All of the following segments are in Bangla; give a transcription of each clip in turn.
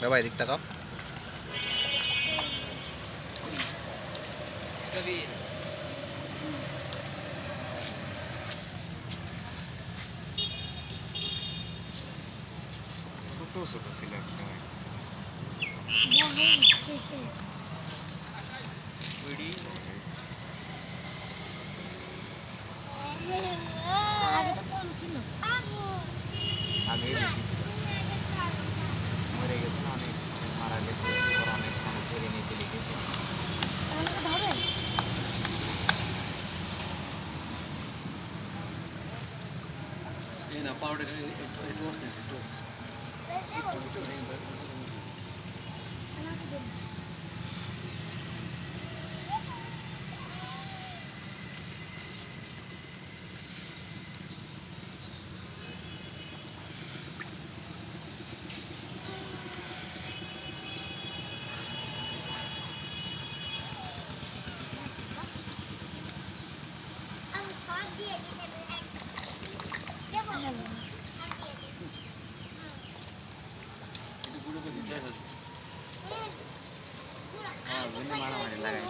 বাবা এদিক তাকাও। ছোট ছোট ছিল একসময়। আগে বেশি ছিল, মরে গেছে না অনেক, মারা গেছে, অনেক মানুষ ধরে নিয়ে চলে গেছে। না পাউডার মারামারি লাগাই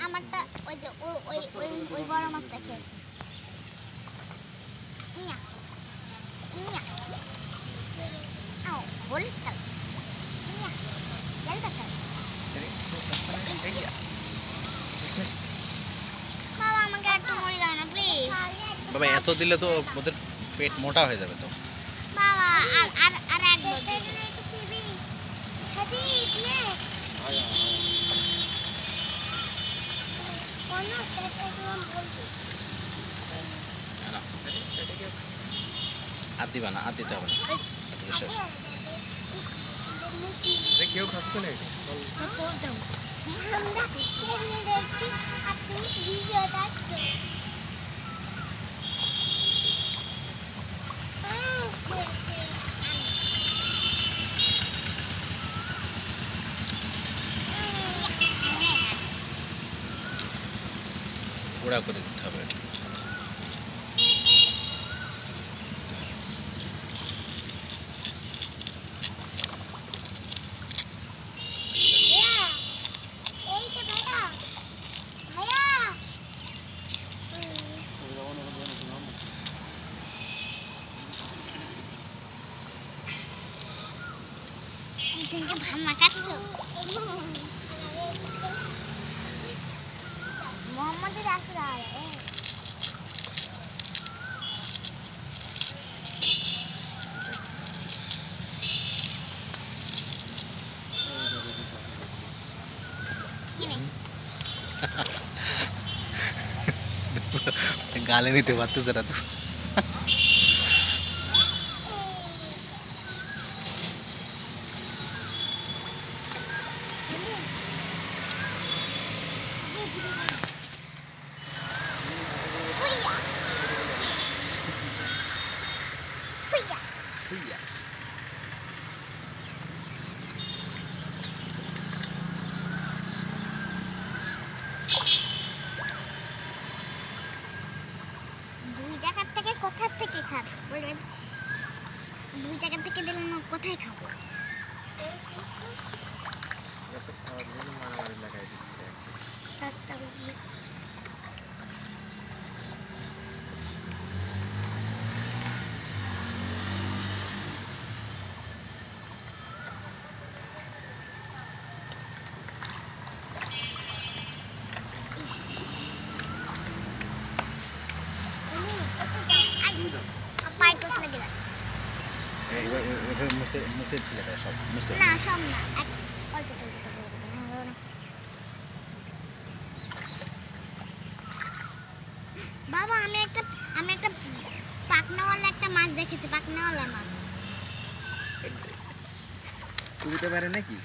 আমারটা ওই যে ওই বড় মাছটা খেয়েছে। বাবা আমাকে একটা মুড়ি দাও না প্লিজ। বাবা এত দিলে তো ওদের পেট মোটা হয়ে যাবে তো। বাবা আর এক আর দিবা না, আর দিতে হবে না। কেউ খাচ্ছে না গুঁড়া করে দিতে হবে। ভামা কাটছো মোহাম্মদের আসরা গালে নিতে পারতেছে না তো। দুই জায়গা থেকে কোথা থেকে খাবো বলবেন? দুই জায়গা থেকে দিলে না কোথায় খাবো? মারামারি লাগাই দিচ্ছে। মুছে দিলে সব মুছে না সব না অল্প বাবা আমি একটা পাকনাওয়ালা একটা মাছ দেখেছি, পাকনাওয়ালা মাছ। উড়তে পারে নাকি?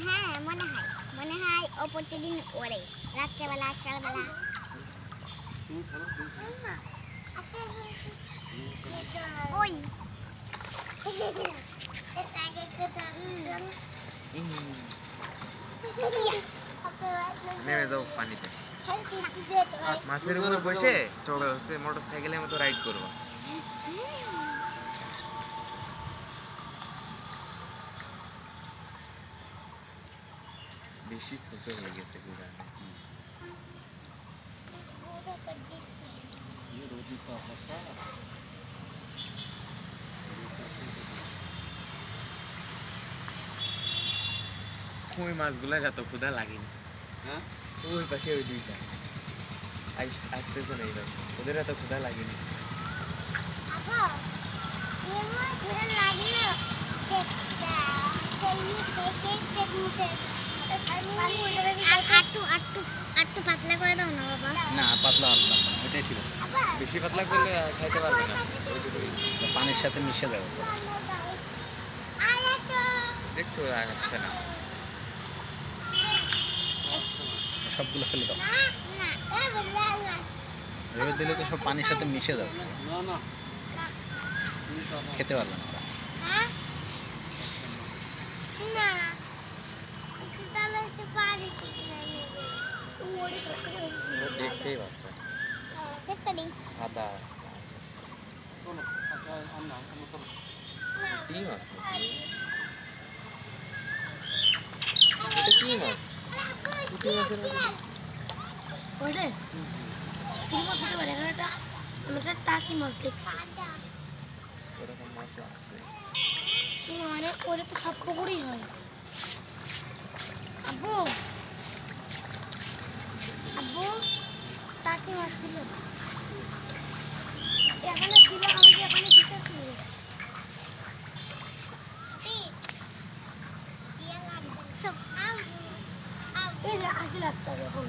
হ্যাঁ মনে হয় ও প্রতিদিন ওড়ে, রাত্রেবেলা সকালবেলা। ওই নেমে যাও পানিতে মাছের উপরে বসে চড়ে হচ্ছে মোটর সাইকেলের মতো রাইড করবো বেশি ছোট হয়ে গেছে ওই মাছগুলো এত ক্ষুধা লাগেনি হ্যাঁ ওই পাশে ওই দুইটা আসতেছে না এইরকম ওদের এত ক্ষুধা লাগেনি পাতলা করে দাও না বাবা না পাতলা আনলাম না ওইটাই ঠিক আছে বেশি পাতলা করলে খাইতে পারবে না পানির সাথে মিশে যাবে দেখছো আসছে না সবগুলো ফেলে দাও এভাবে দিলে তো সব পানির সাথে মিশে যাবে খেতে পারবে না দেখতেই পাচ্ছে আদা কি মাছ কি মাছ পুঁটি মাছের টাকি মাছ দেখছি ওরকম মাছও আছে মানে ওরা তো সব পুকুরই হয় আব্বু আব্বু টাকি মাছ ছিল এখানে ছিল আমি এখানে দিতেছি এই যে 80 লাখ টাকা এখন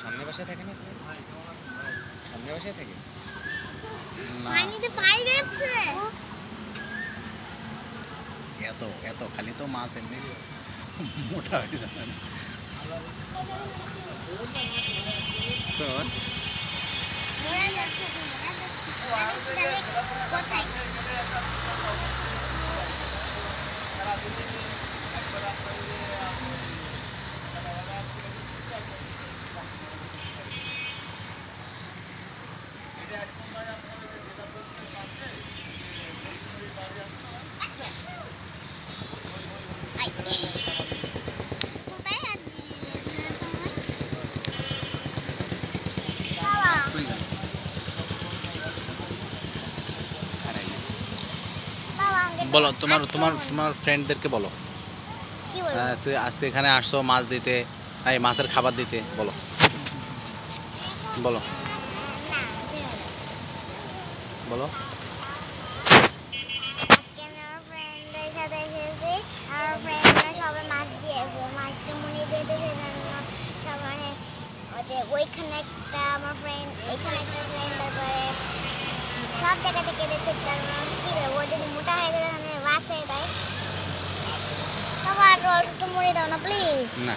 সামনে বাসায় থাকে না সামনে বাসায় থাকে পানিতে পাইরেছে এত এত খালি তো মাছ এমনি মোটা হয়ে যাবে না কোথায় বলো তোমার তোমার তোমার ফ্রেন্ডদেরকে বলো কি বলবো আজকে এখানে আসছো মাছ দিতে এই মাছের খাবার দিতে বলো বলো বলো আজকে আমি আমার ফ্রেন্ডদের সাথে এসেছি আমার ফ্রেন্ডরা সবাই মাছ দিয়েছে মাছকে মুনি দিয়েছে সেজন্য সবাই ওইখানে একটা আমার ফ্রেন্ড এখানে একটা ফ্রেন্ড তারপরে সব জায়গা থেকে দিচ্ছে তারপর কী করবো ও যদি মোটা হয়ে যায় বাচ্চাই দেয় তোমার একটু মুড়ি দাও না প্লিজ না